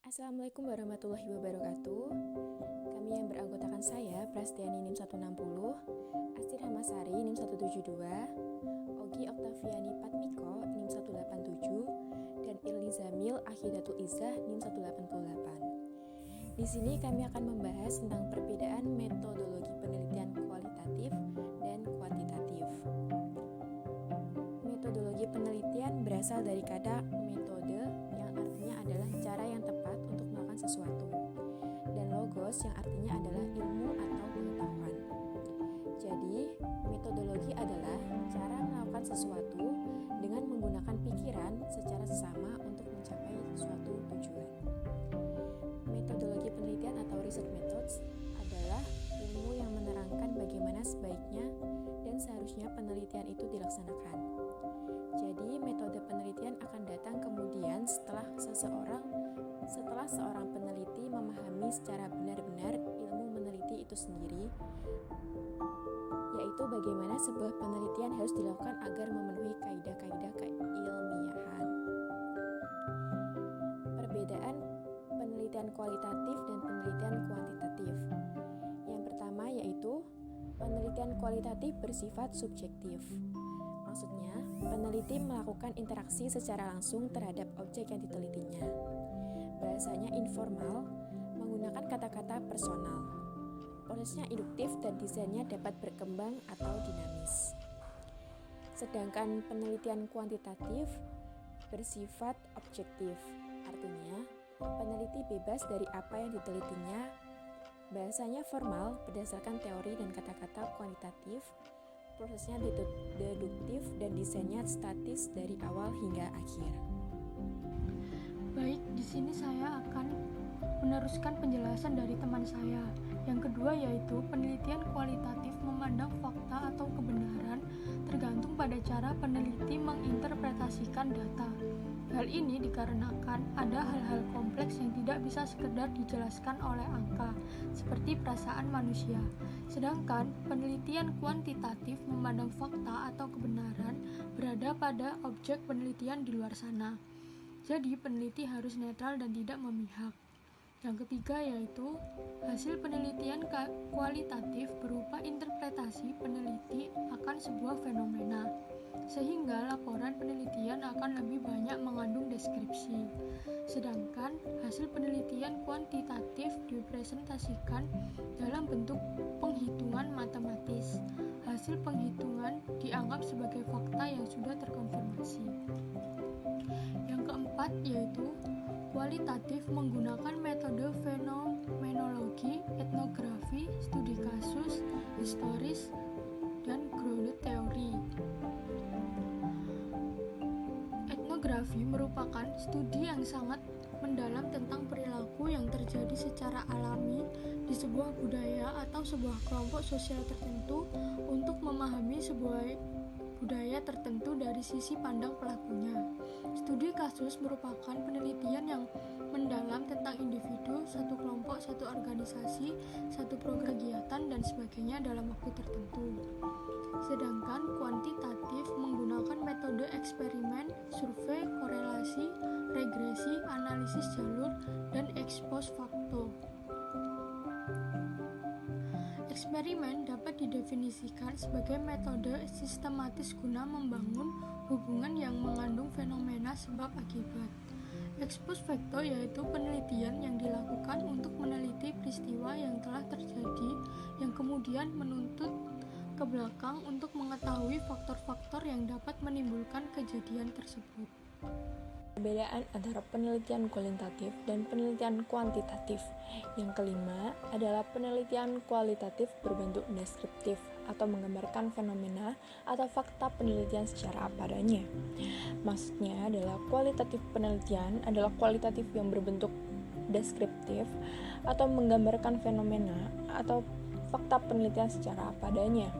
Assalamualaikum warahmatullahi wabarakatuh. Kami yang beranggotakan saya, Prastiani NIM 160, Astir Hamasari NIM 172, Ogi Oktaviani Patmiko NIM 187, dan Irli Zamil Akhidatul Izzah NIM 188. Di sini kami akan membahas tentang perbedaan metodologi penelitian kualitatif dan kuantitatif. Metodologi penelitian berasal dari kata metode yang artinya adalah cara yang tepat untuk melakukan sesuatu, dan logos yang artinya adalah ilmu atau pengetahuan. Jadi, metodologi adalah cara melakukan sesuatu dengan menggunakan pikiran secara sesama untuk mencapai suatu tujuan. Metodologi penelitian atau research methods adalah ilmu yang menerangkan bagaimana sebaiknya dan seharusnya penelitian itu dilaksanakan. Jadi, metode penelitian akan datang kemudian setelah seorang peneliti memahami secara benar-benar ilmu meneliti itu sendiri, yaitu bagaimana sebuah penelitian harus dilakukan agar memenuhi kaidah-kaidah keilmiahan. Perbedaan penelitian kualitatif dan penelitian kuantitatif. Yang pertama yaitu penelitian kualitatif bersifat subjektif. Maksudnya, peneliti melakukan interaksi secara langsung terhadap objek yang ditelitinya. Bahasanya informal, menggunakan kata-kata personal. Prosesnya induktif dan desainnya dapat berkembang atau dinamis. Sedangkan penelitian kuantitatif bersifat objektif. Artinya, peneliti bebas dari apa yang ditelitinya. Bahasanya formal berdasarkan teori dan kata-kata kuantitatif. Prosesnya deduktif dan desainnya statis dari awal hingga akhir. Baik, di sini saya akan meneruskan penjelasan dari teman saya. Yang kedua yaitu penelitian kualitatif memandang fakta atau kebenaran tergantung pada cara peneliti menginterpretasikan data. Hal ini dikarenakan ada hal-hal kompleks yang tidak bisa sekedar dijelaskan oleh angka, seperti perasaan manusia. Sedangkan penelitian kuantitatif memandang fakta atau kebenaran berada pada objek penelitian di luar sana. Jadi peneliti harus netral dan tidak memihak. Yang ketiga yaitu hasil penelitian kualitatif berupa interpretasi peneliti akan sebuah fenomena, sehingga laporan penelitian akan lebih banyak mengandung deskripsi. Sedangkan hasil penelitian kuantitatif dipresentasikan dalam bentuk penghitungan matematis. Hasil penghitungan dianggap sebagai fakta yang sudah terkonfirmasi. Yang keempat yaitu kualitatif menggunakan metode fenomenologi, etnografi, studi kasus, historis, dan grounded theory. Etnografi merupakan studi yang sangat mendalam tentang perilaku yang terjadi secara alami di sebuah budaya atau sebuah kelompok sosial tertentu untuk memahami sebuah budaya tertentu dari sisi pandang pelakunya. Studi kasus merupakan penelitian yang mendalam tentang individu, satu kelompok, satu organisasi, satu program kegiatan, dan sebagainya dalam waktu tertentu. Sedangkan kuantitatif menggunakan metode eksperimen, survei, korelasi, regresi, analisis jalur, dan ex post facto. Eksperimen dapat didefinisikan sebagai metode sistematis guna membangun hubungan yang mengandung fenomena sebab akibat. Ex post facto yaitu penelitian yang dilakukan untuk meneliti peristiwa yang telah terjadi yang kemudian menuntut ke belakang untuk mengetahui faktor-faktor yang dapat menimbulkan kejadian tersebut. Perbedaan antara penelitian kualitatif dan penelitian kuantitatif. Yang kelima adalah penelitian kualitatif berbentuk deskriptif atau menggambarkan fenomena atau fakta penelitian secara apa adanya. Maksudnya adalah kualitatif penelitian adalah kualitatif yang berbentuk deskriptif atau menggambarkan fenomena atau fakta penelitian secara apa adanya.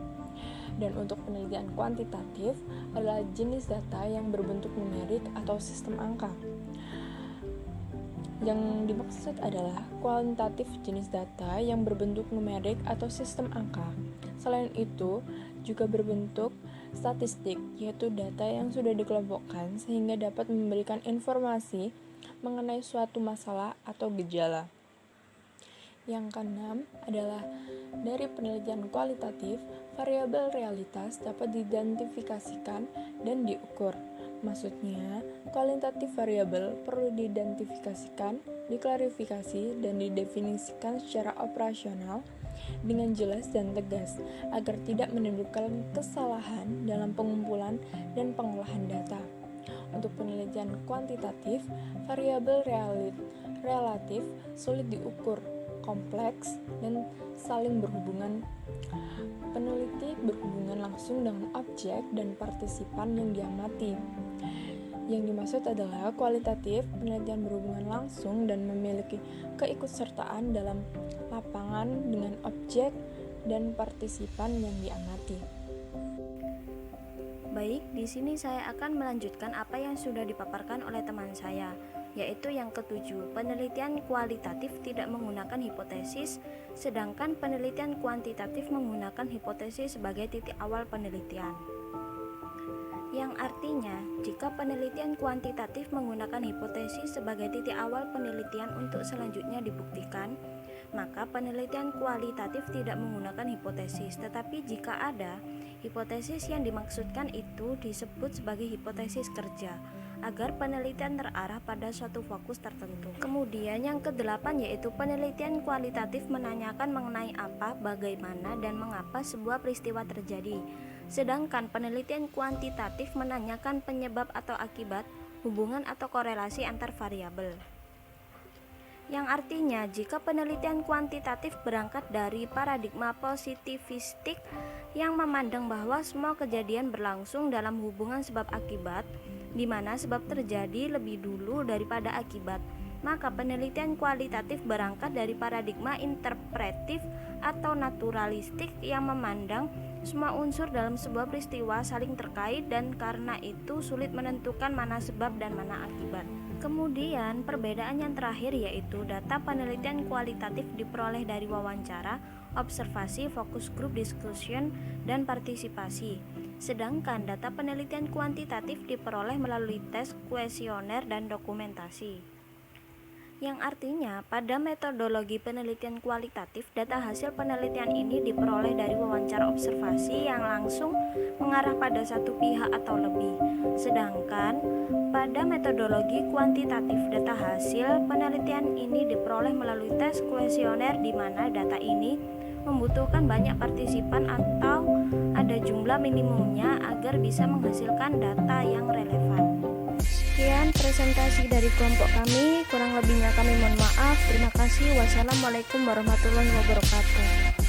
Dan untuk penelitian kuantitatif adalah jenis data yang berbentuk numerik atau sistem angka. Yang dimaksud adalah kuantitatif jenis data yang berbentuk numerik atau sistem angka. Selain itu, juga berbentuk statistik, yaitu data yang sudah dikelompokkan sehingga dapat memberikan informasi mengenai suatu masalah atau gejala. Yang keenam adalah dari penelitian kualitatif, variabel realitas dapat diidentifikasikan dan diukur. Maksudnya, kualitatif variabel perlu diidentifikasikan, diklarifikasi, dan didefinisikan secara operasional dengan jelas dan tegas agar tidak menimbulkan kesalahan dalam pengumpulan dan pengolahan data. Untuk penelitian kuantitatif, variabel relatif sulit diukur, kompleks, dan saling berhubungan. Peneliti berhubungan langsung dengan objek dan partisipan yang diamati. Yang dimaksud adalah kualitatif, penelitian berhubungan langsung dan memiliki keikutsertaan dalam lapangan dengan objek dan partisipan yang diamati. Baik, di sini saya akan melanjutkan apa yang sudah dipaparkan oleh teman saya, yaitu yang ketujuh, penelitian kualitatif tidak menggunakan hipotesis, sedangkan penelitian kuantitatif menggunakan hipotesis sebagai titik awal penelitian. Yang artinya, jika penelitian kuantitatif menggunakan hipotesis sebagai titik awal penelitian untuk selanjutnya dibuktikan, maka penelitian kualitatif tidak menggunakan hipotesis, tetapi jika ada hipotesis yang dimaksudkan itu disebut sebagai hipotesis kerja, agar penelitian terarah pada suatu fokus tertentu. Kemudian yang kedelapan yaitu penelitian kualitatif menanyakan mengenai apa, bagaimana, dan mengapa sebuah peristiwa terjadi. Sedangkan penelitian kuantitatif menanyakan penyebab atau akibat, hubungan atau korelasi antar variabel. Yang artinya, jika penelitian kuantitatif berangkat dari paradigma positivistik yang memandang bahwa semua kejadian berlangsung dalam hubungan sebab akibat, di mana sebab terjadi lebih dulu daripada akibat, maka penelitian kualitatif berangkat dari paradigma interpretif atau naturalistik yang memandang semua unsur dalam sebuah peristiwa saling terkait dan karena itu sulit menentukan mana sebab dan mana akibat. Kemudian perbedaan yang terakhir yaitu data penelitian kualitatif diperoleh dari wawancara, observasi, focus group, discussion, dan partisipasi. Sedangkan data penelitian kuantitatif diperoleh melalui tes, kuesioner, dan dokumentasi. Yang artinya, pada metodologi penelitian kualitatif, data hasil penelitian ini diperoleh dari wawancara observasi yang langsung mengarah pada satu pihak atau lebih. Sedangkan pada metodologi kuantitatif, data hasil penelitian ini diperoleh melalui tes kuesioner di mana data ini membutuhkan banyak partisipan atau ada jumlah minimumnya agar bisa menghasilkan data yang relevan. Sekian presentasi dari kelompok kami, kurang lebihnya kami mohon maaf. Terima kasih. Wassalamualaikum warahmatullahi wabarakatuh.